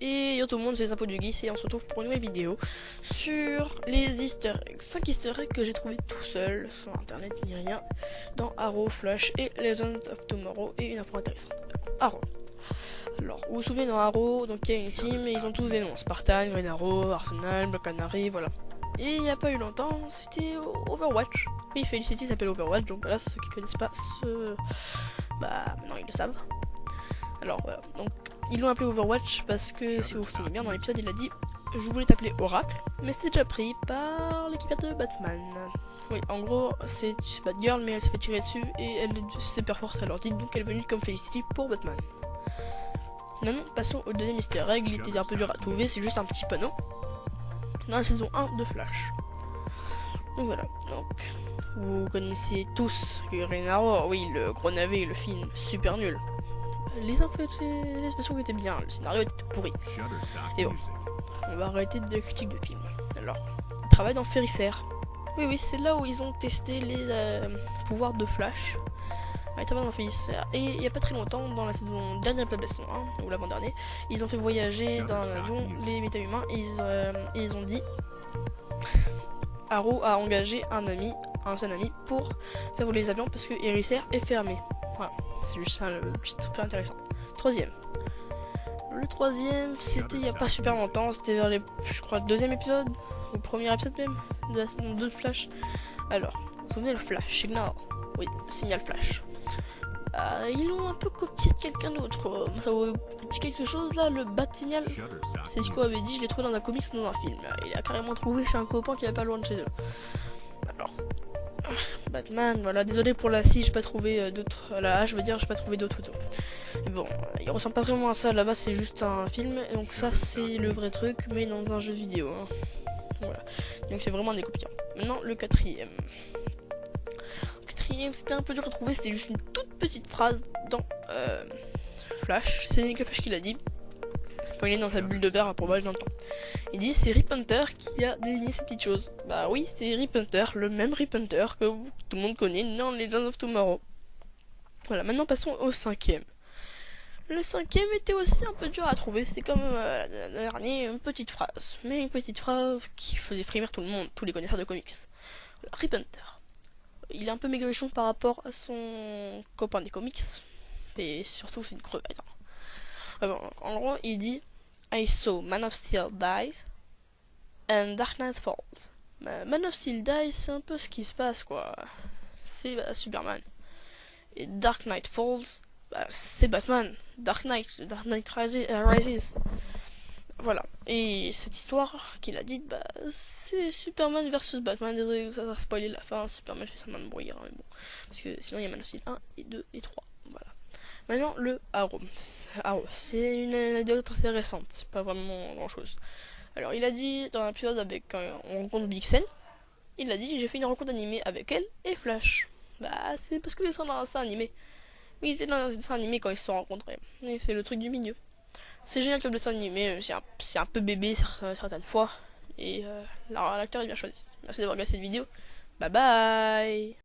Et yo tout le monde, c'est les infos du Geeks et on se retrouve pour une nouvelle vidéo sur les easter eggs, 5 easter eggs que j'ai trouvé tout seul, sans internet ni rien, dans Arrow, Flash et Legends of Tomorrow, et une info intéressante. Arrow. Alors, vous vous souvenez dans Arrow, donc il y a une team et ils ont tous des noms, Spartan, Green Arrow, Arsenal, Black Canary, voilà. Et il n'y a pas eu longtemps, c'était Overwatch. Oui, Felicity s'appelle Overwatch, donc voilà, ceux qui connaissent pas maintenant ils le savent. Alors voilà, donc ils l'ont appelé Overwatch parce que si vous vous souvenez bien dans l'épisode il a dit je voulais t'appeler Oracle, mais c'était déjà pris par l'équipe de Batman. Oui, en gros c'est Batgirl mais elle s'est fait tirer dessus et elle est super forte alors dit donc elle est venue comme Felicity pour Batman. Maintenant passons au deuxième easter egg, il était un peu dur à trouver, c'est juste un petit panneau dans la saison 1 de Flash. Donc voilà, donc vous connaissez tous Green Arrow, oui le gros navet, le film super nul. Les expressions étaient bien, le scénario était pourri. Et bon, on va arrêter de critiquer de film. Alors, ils travaillent dans Ferricer. Oui, c'est là où ils ont testé les pouvoirs de Flash. Ils travaillent dans Ferricer. Et il n'y a pas très longtemps, dans la dernière épisode de la saison 1, ou l'avant-dernier, ils ont fait voyager dans un avion les méta-humains et ils ont dit Arrow a engagé un seul ami pour faire voler les avions parce que Ferricer est fermé. Voilà, c'est juste ça le petit truc intéressant. Troisième. Le troisième, c'était il n'y a pas super longtemps, c'était vers je crois, le deuxième épisode, ou le premier épisode même, de la saison 2 de Flash. Alors, vous connaissez le Flash Signal? Oui, le signal Flash. Ils l'ont un peu copié de quelqu'un d'autre. Ça vous dit quelque chose là, le Bat Signal? C'est ce qu'on avait dit, je l'ai trouvé dans un comics ou dans un film. Il a carrément trouvé chez un copain qui est pas loin de chez eux. Alors. Batman, voilà, désolé pour la C, j'ai pas trouvé d'autres. La A, je veux dire, j'ai pas trouvé d'autres photos. Mais bon, il ressemble pas vraiment à ça, là-bas c'est juste un film, donc ça c'est le vrai truc, mais dans un jeu vidéo. Hein. Voilà, donc c'est vraiment des copiants. Maintenant, le quatrième. Le quatrième, c'était un peu dur à trouver, c'était juste une toute petite phrase dans Flash. C'est Nick Flash qui l'a dit. Quand il est dans sa bulle de verre pour voyager dans le temps. Il dit c'est Rip Hunter qui a désigné ces petites choses. Bah oui, c'est Rip Hunter, le même Rip Hunter que tout le monde connaît dans Legends of Tomorrow. Voilà, maintenant passons au cinquième. Le cinquième était aussi un peu dur à trouver, c'est comme la dernière, une petite phrase. Mais une petite phrase qui faisait frémir tout le monde, tous les connaisseurs de comics. Voilà, Rip Hunter. Il est un peu maigrichon par rapport à son copain des comics. Et surtout c'est une crevette. Bon, en gros, il dit I saw Man of Steel dies and Dark Knight Falls. Man of Steel dies, c'est un peu ce qui se passe, quoi. C'est Superman. Et Dark Knight Falls, c'est Batman. Dark Knight Rises. Voilà. Et cette histoire qu'il a dite, c'est Superman versus Batman. Désolé, ça va spoiler la fin. Superman fait semblant de mourir, mais bon. Parce que sinon, il y a Man of Steel 1 et 2 et 3. Voilà. Maintenant, le Arrow. C'est une anecdote assez récente, c'est pas vraiment grand chose. Alors, il a dit dans l'épisode avec on rencontre Vixen, il a dit j'ai fait une rencontre animée avec elle et Flash. C'est parce que ils sont dans un dessin animé. Oui, c'est dans un dessin animé quand ils se sont rencontrés. Et c'est le truc du milieu. C'est génial comme dessin animé, c'est un peu bébé certaines fois. Et l'acteur est bien choisi. Merci d'avoir regardé cette vidéo. Bye bye.